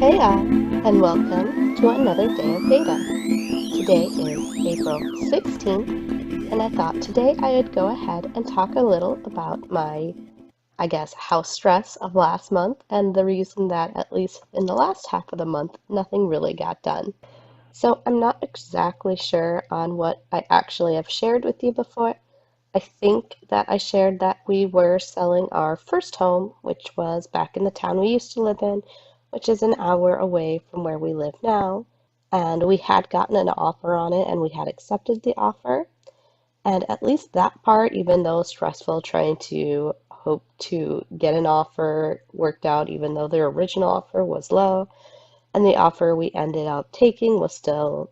Hey all, and welcome to another day of VEDA. Today is April 16th, and I thought today I would go ahead and talk a little about my, house stress of last month and the reason that at least in the last half of the month, nothing really got done. So I'm not exactly sure on what I actually have shared with you before. I think that I shared that we were selling our first home, which was back in the town we used to live in, which is an hour away from where we live now. And we had gotten an offer on it and we had accepted the offer. And at least that part, even though stressful trying to hope to get an offer worked out, even though the original offer was low, and the offer we ended up taking was still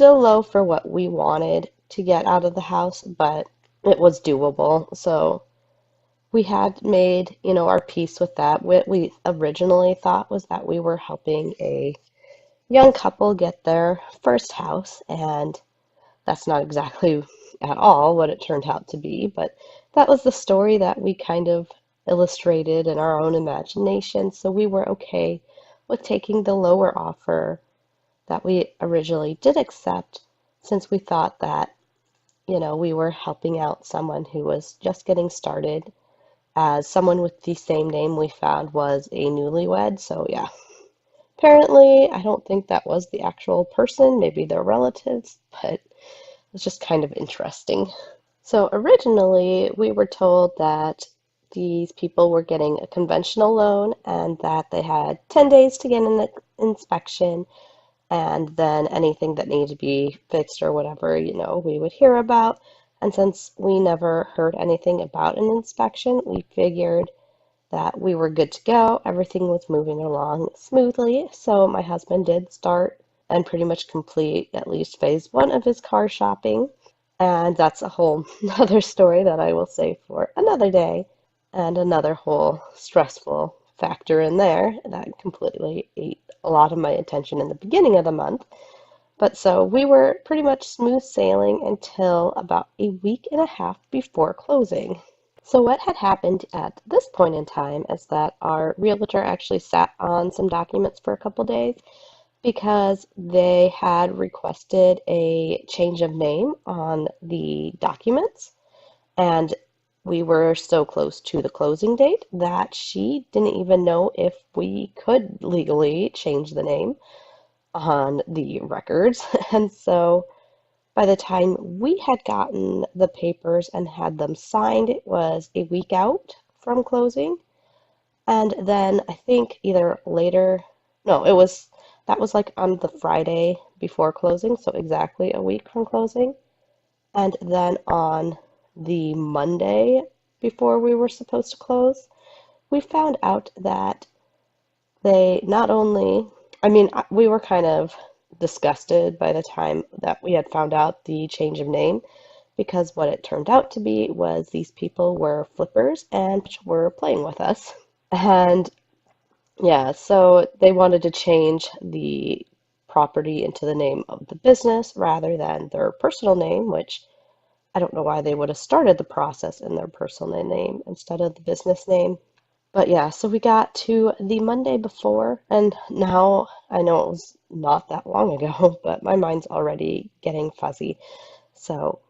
low for what we wanted to get out of the house, but it was doable. So we had made, our peace with that. What we originally thought was that we were helping a young couple get their first house, and that's not exactly at all what it turned out to be, but that was the story that we kind of illustrated in our own imagination. So we were okay with taking the lower offer that we originally did accept, since we thought that, we were helping out someone who was just getting started, as someone with the same name we found was a newlywed. So yeah, apparently I don't think that was the actual person, maybe their relatives, but it's just kind of interesting. So originally we were told that these people were getting a conventional loan and that they had 10 days to get an inspection, and then anything that needed to be fixed or whatever, we would hear about. And since we never heard anything about an inspection, we figured that we were good to go. Everything was moving along smoothly. So my husband did start and pretty much complete at least phase one of his car shopping. And that's a whole other story that I will save for another day, and another whole stressful factor in there that completely ate a lot of my attention in the beginning of the month. But so we were pretty much smooth sailing until about a week and a half before closing. So what had happened at this point in time is that our realtor actually sat on some documents for a couple days because they had requested a change of name on the documents, and we were so close to the closing date that she didn't even know if we could legally change the name on the records. And so by the time we had gotten the papers and had them signed, it was a week out from closing. And then I think either later, no, that was like on the Friday before closing, so exactly a week from closing. And then on the Monday before we were supposed to close, we found out that they not only, we were kind of disgusted by the time that we had found out the change of name, because what it turned out to be was these people were flippers and were playing with us. And yeah, so they wanted to change the property into the name of the business rather than their personal name, which I don't know why they would have started the process in their personal name instead of the business name. But yeah, so we got to the Monday before, and now I know it was not that long ago, but my mind's already getting fuzzy. So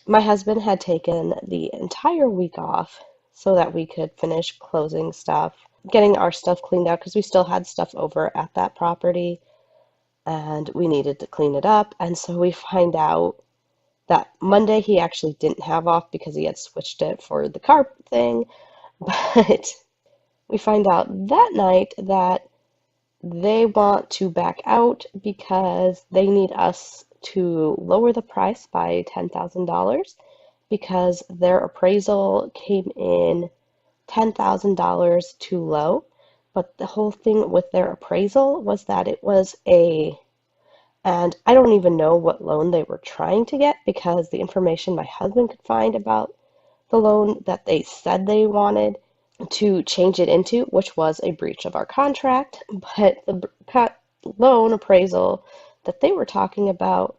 my husband had taken the entire week off so that we could finish closing stuff, getting our stuff cleaned out because we still had stuff over at that property and we needed to clean it up. And so we find out that Monday he actually didn't have off because he had switched it for the car thing. But we find out that night that they want to back out because they need us to lower the price by $10,000 because their appraisal came in $10,000 too low. But the whole thing with their appraisal was that it was and I don't even know what loan they were trying to get, because the information my husband could find about the loan that they said they wanted to change it into, which was a breach of our contract. But the loan appraisal that they were talking about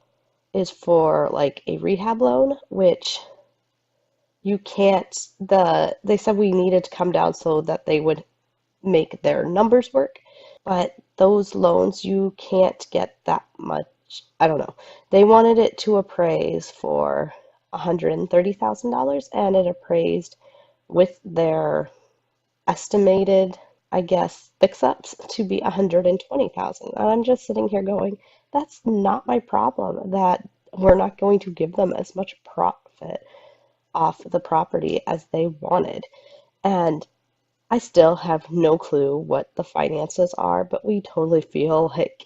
is for like a rehab loan, which you can't, they said we needed to come down so that they would make their numbers work. But those loans, you can't get that much. I don't know. They wanted it to appraise for $130,000 and it appraised with their estimated, I guess, fix-ups to be 120,000. And I'm just sitting here going, that's not my problem that we're not going to give them as much profit off the property as they wanted. And I still have no clue what the finances are, but we totally feel like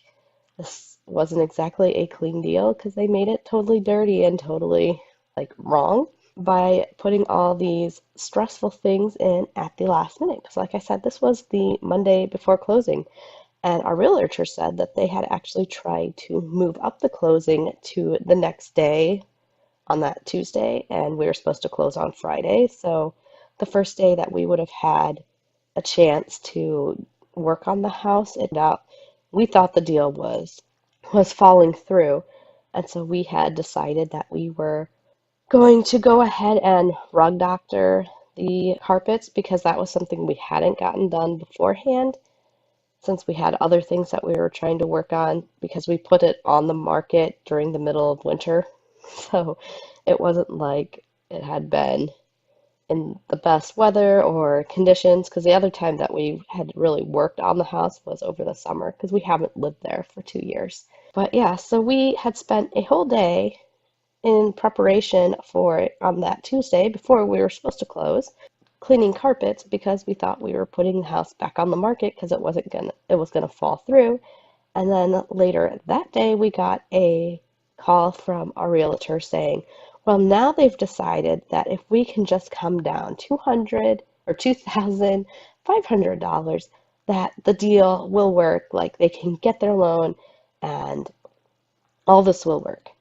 this wasn't exactly a clean deal because they made it totally dirty and totally like wrong by putting all these stressful things in at the last minute. Because, like I said, this was the Monday before closing, and our realtor said that they had actually tried to move up the closing to the next day on that Tuesday, and we were supposed to close on Friday. So, the first day that we would have had a chance to work on the house, we thought the deal was falling through, and so we had decided that we were going to go ahead and rug doctor the carpets because that was something we hadn't gotten done beforehand since we had other things that we were trying to work on because we put it on the market during the middle of winter. So it wasn't like it had been in the best weather or conditions because the other time that we had really worked on the house was over the summer because we haven't lived there for 2 years. But yeah, so we had spent a whole day in preparation for it on that Tuesday before we were supposed to close, cleaning carpets because we thought we were putting the house back on the market because it was gonna fall through. And then later that day we got a call from our realtor saying, well, now they've decided that if we can just come down 200 or $2,500, that the deal will work, like they can get their loan and all this will work.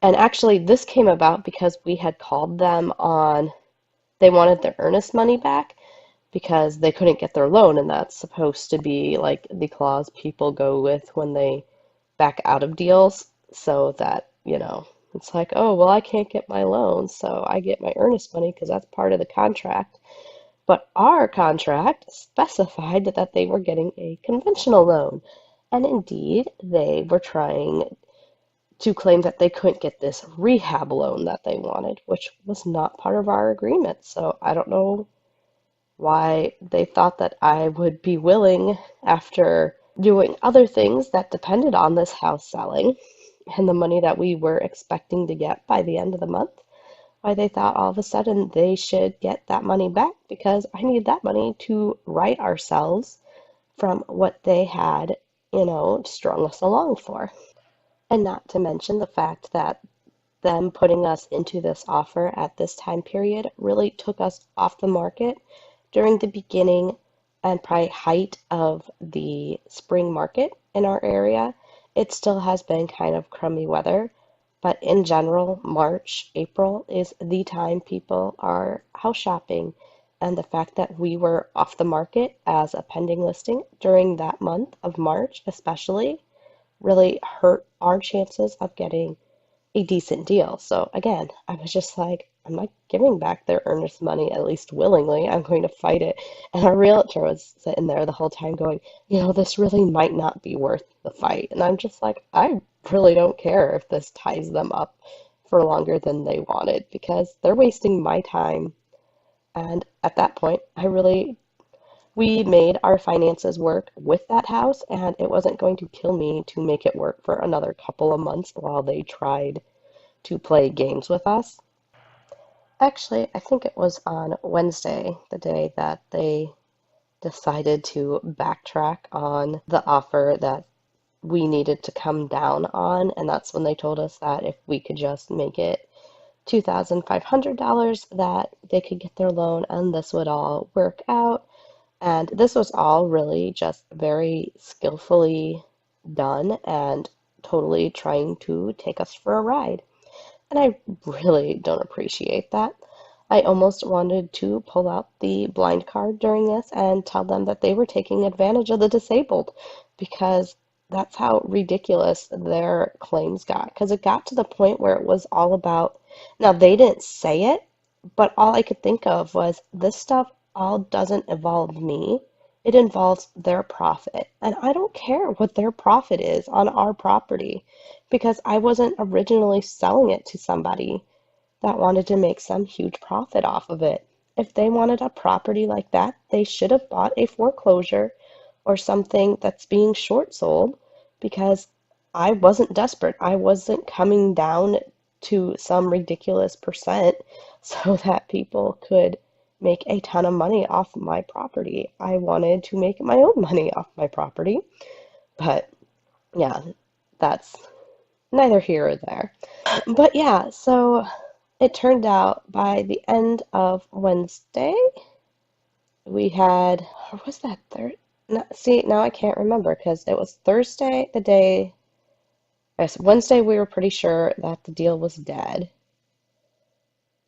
And actually, this came about because we had called them on, they wanted their earnest money back because they couldn't get their loan, and that's supposed to be like the clause people go with when they back out of deals, so that, it's like, oh, well, I can't get my loan, so I get my earnest money because that's part of the contract. But our contract specified that they were getting a conventional loan. And indeed, they were trying to claim that they couldn't get this rehab loan that they wanted, which was not part of our agreement. So I don't know why they thought that I would be willing, after doing other things that depended on this house selling and the money that we were expecting to get by the end of the month, why they thought all of a sudden they should get that money back because I need that money to right ourselves from what they had, strung us along for. And not to mention the fact that them putting us into this offer at this time period really took us off the market during the beginning and probably height of the spring market in our area. It still has been kind of crummy weather, but in general, March, April is the time people are house shopping. And the fact that we were off the market as a pending listing during that month of March, especially, really hurt our chances of getting a decent deal. So again, I was just like, I'm not giving back their earnest money, at least willingly. I'm going to fight it. And our realtor was sitting there the whole time going, this really might not be worth the fight. And I'm just like, I really don't care if this ties them up for longer than they wanted because they're wasting my time. And at that point, we made our finances work with that house, and it wasn't going to kill me to make it work for another couple of months while they tried to play games with us. Actually, I think it was on Wednesday, the day that they decided to backtrack on the offer that we needed to come down on, and that's when they told us that if we could just make it $2,500, that they could get their loan and this would all work out. And this was all really just very skillfully done and totally trying to take us for a ride. And I really don't appreciate that. I almost wanted to pull out the blind card during this and tell them that they were taking advantage of the disabled because that's how ridiculous their claims got. Because it got to the point where it was all about, now they didn't say it, but all I could think of was this stuff all doesn't involve me. It involves their profit. And I don't care what their profit is on our property because I wasn't originally selling it to somebody that wanted to make some huge profit off of it. If they wanted a property like that, they should have bought a foreclosure or something that's being short sold because I wasn't desperate. I wasn't coming down to some ridiculous percent so that people could make a ton of money off my property. I wanted to make my own money off my property. But yeah, that's neither here or there. But yeah, so it turned out by the end of Wednesday, we had, or was that third? No, see, now I can't remember because it was Thursday, the day, yes, Wednesday, we were pretty sure that the deal was dead.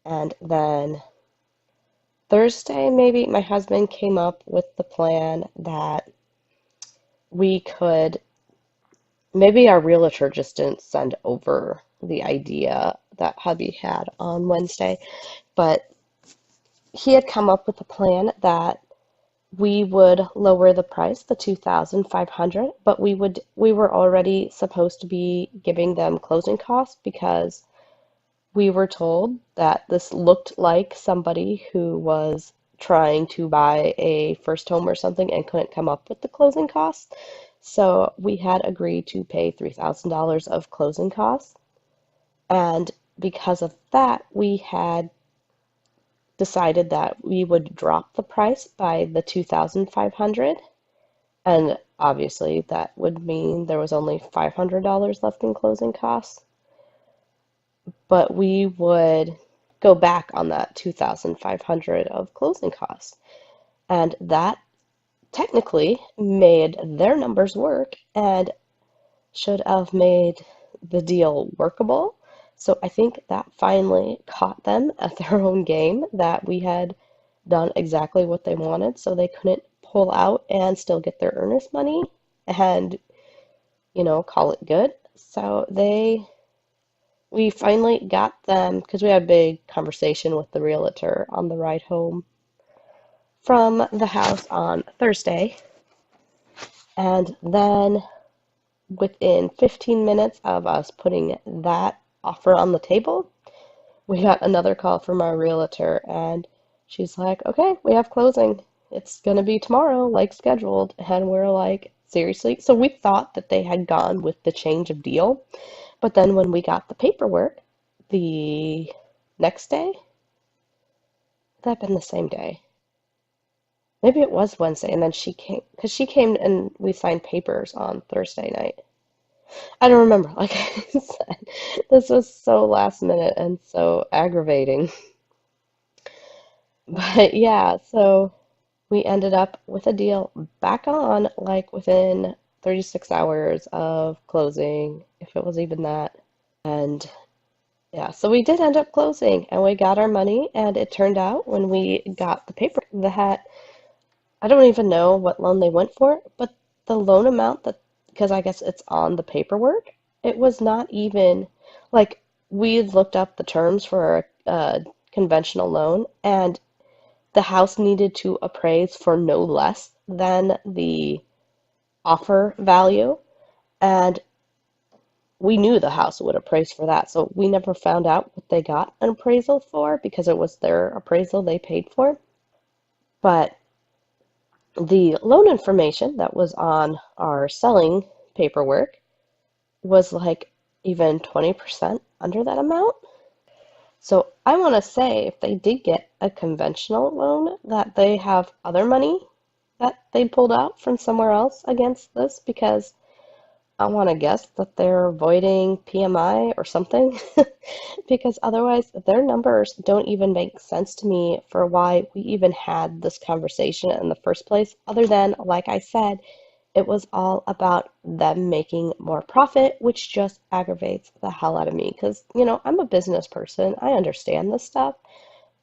And then Thursday, maybe my husband came up with the plan that we could, maybe our realtor just didn't send over the idea that hubby had on Wednesday, but he had come up with a plan that we would lower the price, the 2,500, but we were already supposed to be giving them closing costs because we were told that this looked like somebody who was trying to buy a first home or something and couldn't come up with the closing costs. So we had agreed to pay $3,000 of closing costs. And because of that, we had decided that we would drop the price by the 2,500. And obviously, that would mean there was only $500 left in closing costs. But we would go back on that 2,500 of closing costs. And that technically made their numbers work and should have made the deal workable. So I think that finally caught them at their own game that we had done exactly what they wanted, so they couldn't pull out and still get their earnest money and, call it good. So we finally got them because we had a big conversation with the realtor on the ride home from the house on Thursday. And then within 15 minutes of us putting that offer on the table, we got another call from our realtor, and she's like, okay, we have closing. It's going to be tomorrow, like scheduled. And we're like, seriously? So we thought that they had gone with the change of deal. But then when we got the paperwork the next day, that had been the same day. Maybe it was Wednesday, and then she came, because she came and we signed papers on Thursday night. I don't remember. Like I said, this was so last minute and so aggravating. But yeah, so we ended up with a deal back on like within 36 hours of closing, if it was even that. And yeah, so we did end up closing and we got our money. And it turned out when we got the paper that I don't even know what loan they went for, but the loan amount that, because I guess it's on the paperwork, it was not even like we looked up the terms for a conventional loan, and the house needed to appraise for no less than the offer value. And we knew the house would appraise for that. So we never found out what they got an appraisal for because it was their appraisal they paid for. But the loan information that was on our selling paperwork was like even 20% under that amount. So I want to say if they did get a conventional loan, that they have other money that they pulled out from somewhere else against this because I want to guess that they're avoiding PMI or something because otherwise their numbers don't even make sense to me for why we even had this conversation in the first place, other than, like I said, it was all about them making more profit, which just aggravates the hell out of me because, I'm a business person. I understand this stuff,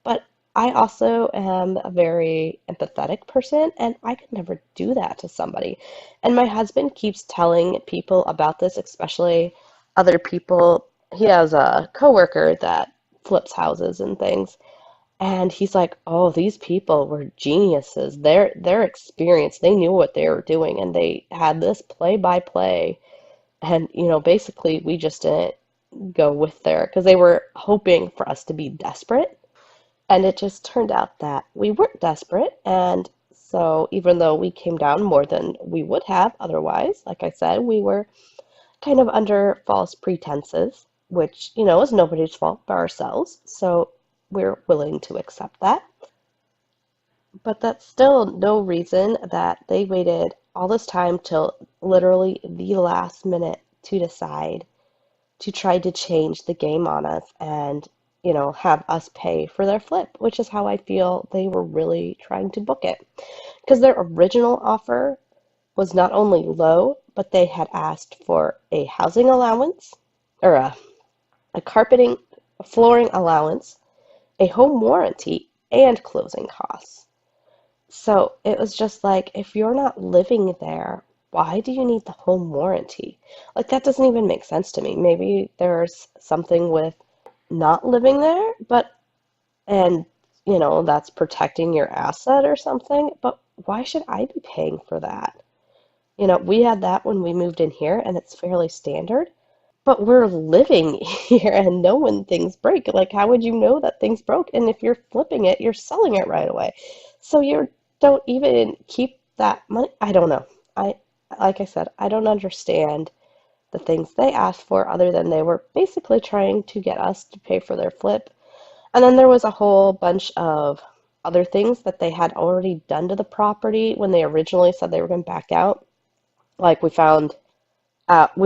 but I also am a very empathetic person, and I could never do that to somebody. And my husband keeps telling people about this, especially other people. He has a coworker that flips houses and things, And he's like, "Oh, these people were geniuses. They're experienced. They knew what they were doing, and they had this play by play." And basically, we just didn't go with their because they were hoping for us to be desperate, and it just turned out that we weren't desperate. And so, even though we came down more than we would have otherwise, like I said, we were kind of under false pretenses, which is nobody's fault but ourselves. So we're willing to accept that. But that's still no reason that they waited all this time till literally the last minute to decide to try to change the game on us and, have us pay for their flip, which is how I feel they were really trying to book it. Because their original offer was not only low, but they had asked for a housing allowance or a carpeting, a flooring allowance, a home warranty, and closing costs. So it was just like, if you're not living there, why do you need the home warranty? Like, that doesn't even make sense to me. Maybe there's something with not living there, but, and, that's protecting your asset or something, but why should I be paying for that? We had that when we moved in here, and it's fairly standard. But we're living here and know when things break. Like, how would you know that things broke? And if you're flipping it, you're selling it right away. So you don't even keep that money. I don't know. Like I said, I don't understand the things they asked for other than they were basically trying to get us to pay for their flip. And then there was a whole bunch of other things that they had already done to the property when they originally said they were going to back out. Like we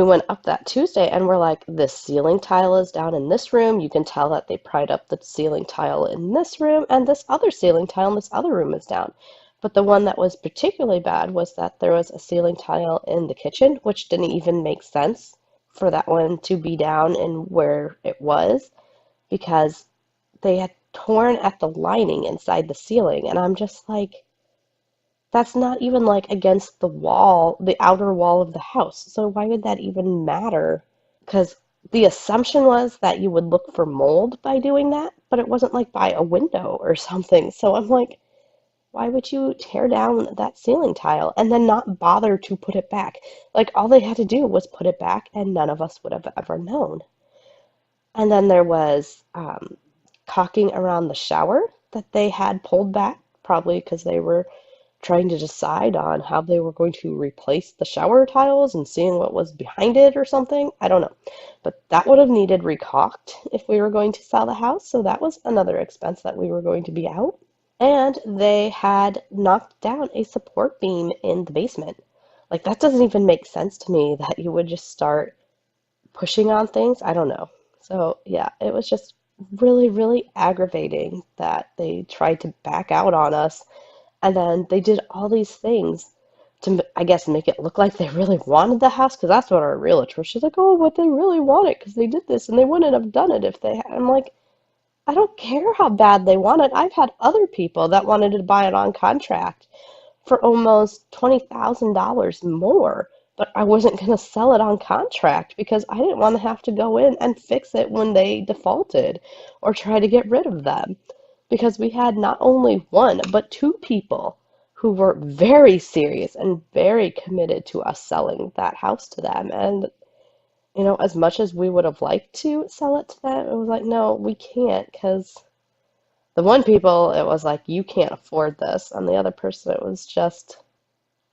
went up that Tuesday and we're like, this ceiling tile is down in this room. You can tell that they pried up the ceiling tile in this room, and this other ceiling tile in this other room is down. But the one that was particularly bad was that there was a ceiling tile in the kitchen, which didn't even make sense for that one to be down in where it was because they had torn at the lining inside the ceiling. And I'm just like, that's not even like against the wall, the outer wall of the house. So why would that even matter? Because the assumption was that you would look for mold by doing that, but it wasn't like by a window or something. So I'm like, why would you tear down that ceiling tile and then not bother to put it back? Like, all they had to do was put it back, and none of us would have ever known. And then there was caulking around the shower that they had pulled back, probably because they were trying to decide on how they were going to replace the shower tiles and seeing what was behind it or something. I don't know. But that would have needed recaulked if we were going to sell the house. So that was another expense that we were going to be out. And they had knocked down a support beam in the basement. Like, that doesn't even make sense to me that you would just start pushing on things. I don't know. So, yeah, it was just really, really aggravating that they tried to back out on us, and then they did all these things to, I guess, make it look like they really wanted the house, because that's what our realtor, she's like, oh, but they really want it because they did this and they wouldn't have done it if they had. I'm like, I don't care how bad they want it. I've had other people that wanted to buy it on contract for almost $20,000 more, but I wasn't going to sell it on contract because I didn't want to have to go in and fix it when they defaulted or try to get rid of them. Because we had not only one, but two people who were very serious and very committed to us selling that house to them. And, as much as we would have liked to sell it to them, it was like, no, we can't, because the one people, it was like, you can't afford this. And the other person, it was just,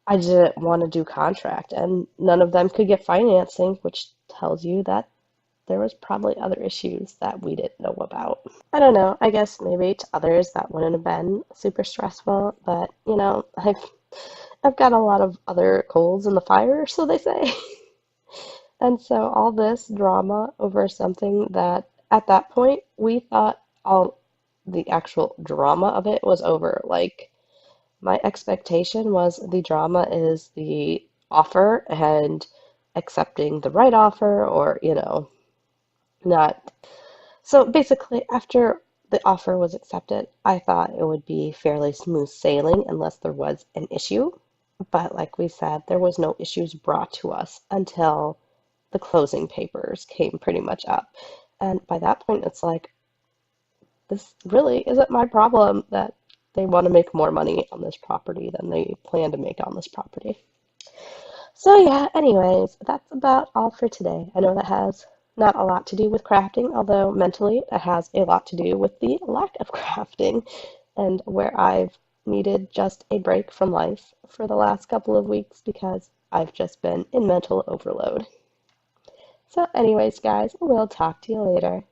I didn't want to do contract. And none of them could get financing, which tells you that there was probably other issues that we didn't know about. I don't know. I guess maybe to others that wouldn't have been super stressful, but I've got a lot of other coals in the fire, so they say. And so all this drama over something that at that point we thought all the actual drama of it was over. Like, my expectation was the drama is the offer and accepting the right offer, or, not. So basically, after the offer was accepted, I thought it would be fairly smooth sailing unless there was an issue. But like we said, there was no issues brought to us until the closing papers came pretty much up. And by that point, it's like, this really isn't my problem that they want to make more money on this property than they plan to make on this property. So yeah, anyways, that's about all for today. I know that has not a lot to do with crafting, although mentally it has a lot to do with the lack of crafting and where I've needed just a break from life for the last couple of weeks because I've just been in mental overload. So anyways, guys, we'll talk to you later.